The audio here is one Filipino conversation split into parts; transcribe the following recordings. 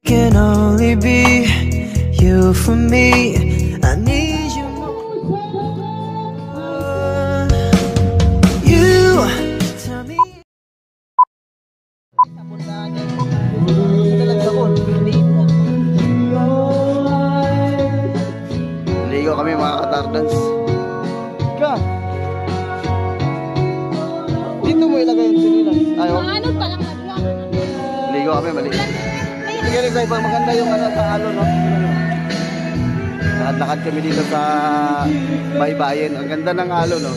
Can only be you for me. I need you more. You tell me. Ligo kami mga katardans. Ka. Dito mo ilagay yung sinilas. Ayaw. Ano pa lang Ligo kami mali. Galing sa ibang maganda yung ano sa alon, no? Lakad kami dito sa Baybayin. Ang ganda ng alon, no?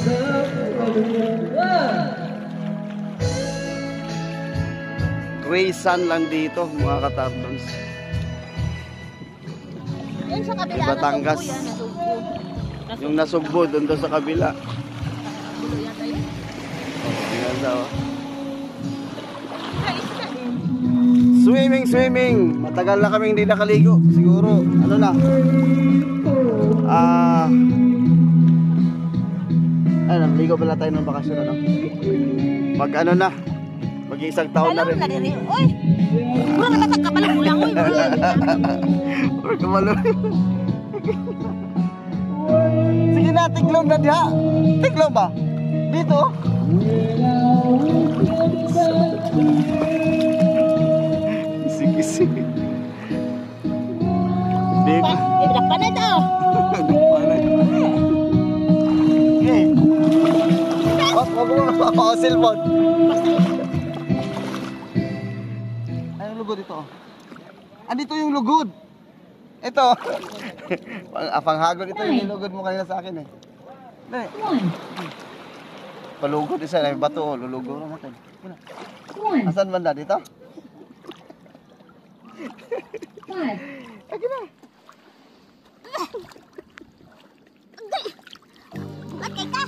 Gray sun lang dito, mga katardons. Yun sa kabila. Batangas. Yung nasugbo, doon sa kabila. Tingnan daw. Swimming. Matagal na kaming hindi nakaligo. Siguro, ano na. Ligo pala tayo ng bakasyon, ano? Mag ano na. Mag-isang taon na rin. Uy! Mura matatag ka pala ulang. Uy! Mura kumalo. Sige na, tiglong na diha. Tiglong ba? Dito? Sige. Dito. Ibrak pa na ito. Okay. Wag mo cellphone. Anong lugod ito? Andito yung lugod. Ito. Panghagod ito yung lugod mo kanina sa akin eh. Ne. Palugod isa na bato, lulugod natin. Asan banda dito? Lagi na. Okay ka.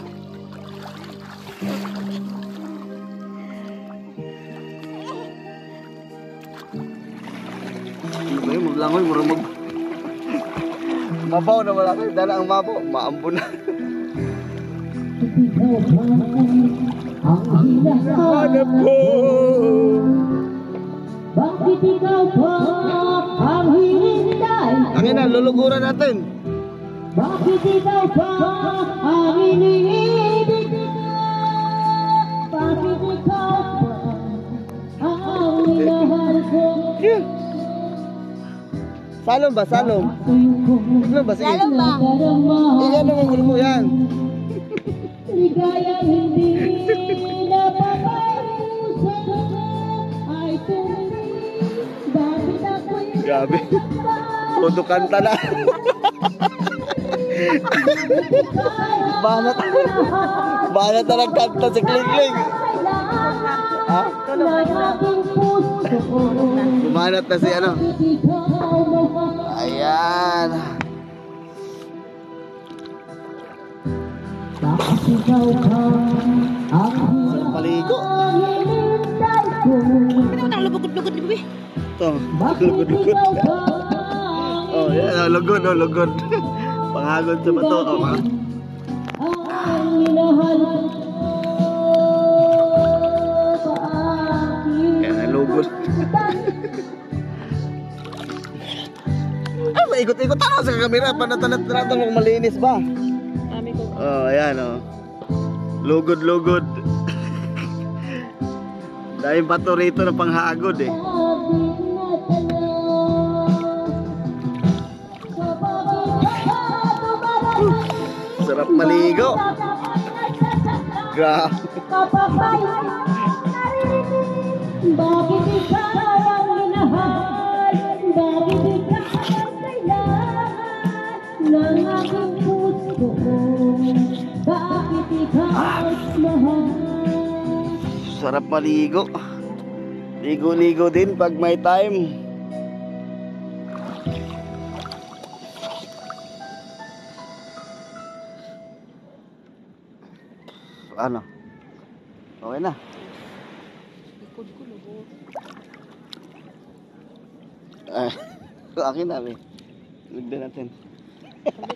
May maglangoy, murumag. Mabaw na wala kayo. Dala ang mabaw. Maambo na. Ang hinahanap ko. Bakit ikaw pa ang hinihintay? Ang ina, luluguran natin. Bakit ikaw pa ang iniibig ko? Bakit ikaw pa ang minahal ko? Salom ba? Salom? Salom ba? Sige. Salom ba? Iyan naman gulo mo yan. Ligaya hindi napaparusan ay tuloy. Bakit ako'y Grabe. Todo kanta na. Banat na nagkanta si Kling Kling. Ha? Bumanat na si ano. Ayan. Walang paligo. Ano nang lugod-lugod di ba? Ito, lugod-lugod. Oh, yan, lugod. Panghagod sa bato. Oh, ma. Kaya lugod. Ay, maikot-ikot ako sa kamera. Panatanat-tanat mo malinis ba? Oh, ayan oh. Lugod. Dahil bato rito na panghagod eh. Sarap maligo. Grabe. Bakit ikaw ang minahal? Bakit ikaw ang kailangan ng aking puso? Bakit ikaw mahal? Sarap maligo. Ligo-ligo din pag may time. Ano? Okay na. Likod ko lugod. Akin na eh. Lugdan natin.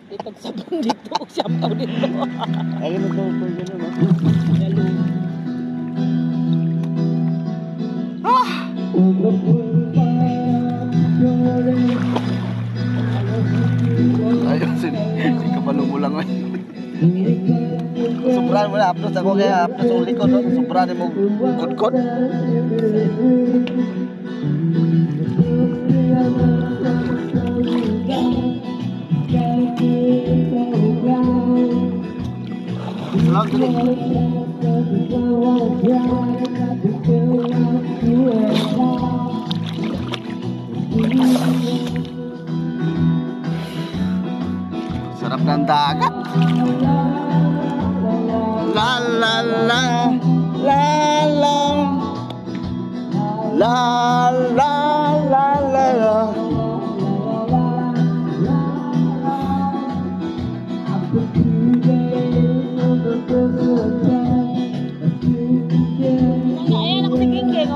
Itag sabon dito. Siyampaw dito. Akin na ito. Gano'n no? Lalo. Ayun, si kabalo mo lang eh. Sobrang mo na, upload ako kaya upload sa uli ko, no? Sobrang mo kod-kod. Lang dali. Sarap ng dagat. La la la la la la la la la la. Ayan ako si Gingging.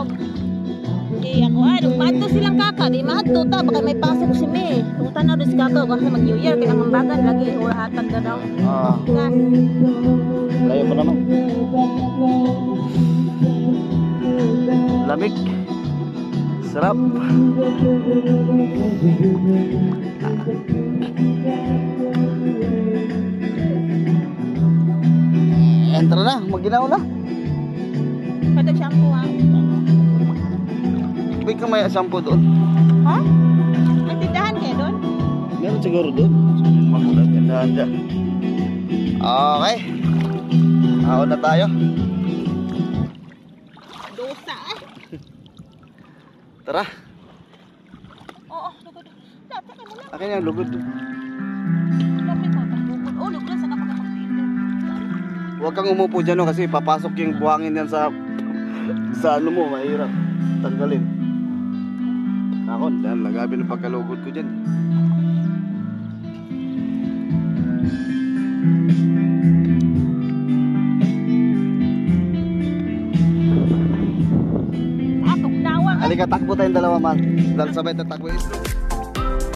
Di ako maadto silang kaka, di maadto ta baka may pasok si Me. Tungutan na rin si kaka kasi mag New Year kaya mambagan lagi urahatan ka daw. Gas. Layo mo naman. Lamig. Sarap. Entra na, maginaw na. Padag shampoo ha. May kamay shampoo doon. Ha? May tindahan kayo doon? Meron siguro doon. Magulat tindahan dyan. Okay. Ako na tayo. Dosa eh. Tara. Oo, lugod. Dati ka mo lang. Akin yung lugod. Lapit mo. Lugod. Oh, lugod. Saan ako kapag-tilo? Huwag kang umupo dyan no, kasi papasok yung buhangin yan sa ano mo, mahirap tanggalin. Ako, dyan, lagabi ng pagkalugod ko dyan. Atok dawa. Halika, takbo tayong dalawa man. Dahil sabay tatakbo.